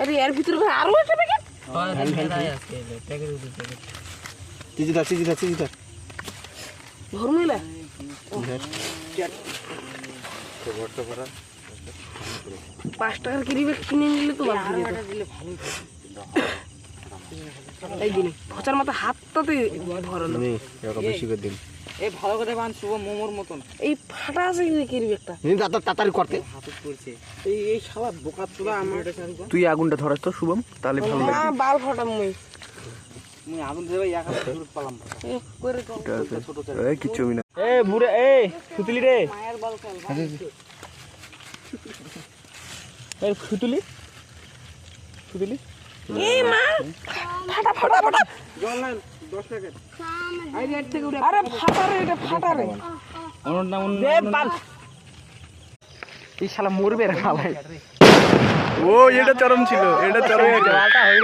আরে এর ভিতরে আরো একটা প্যাকেট চিজি ধর্মিলা 5 টাকার ক্যারি ব্যাগ কিনে নিলে তো ভালো এই দিন ফচার মাথা হাতটাতে ধরালো বেশি করে দিন এই ভালো করে বান শুভ মোমোর মতন এই ফাটা আছে কি ক্যারি ব্যাগটা তাড়াতাড়ি করতে হাতে পড়ছে এই শালা বোকা তোলা আমার তুই আগুনটা ধরাস তো শুভম, তাহলে ভালো না লাগবে। বাল ফাটা মুই আগুন দেবে একা দূর পালাম করে কম এই কিচ্ছু হবে না। এ বুড়ে এ সুতলি রে মায়ের বাল খাল এই সুতলি সুতলি এই মা ফাটা ফাটা ফাটা জল না 10 টাকা আরে ফাটা রে এটা ফাটা রে অন্য নাম দে বাল এই শালা মরবে রে শালা। ও এটা চরম ছিল, এটা চরম ছিল।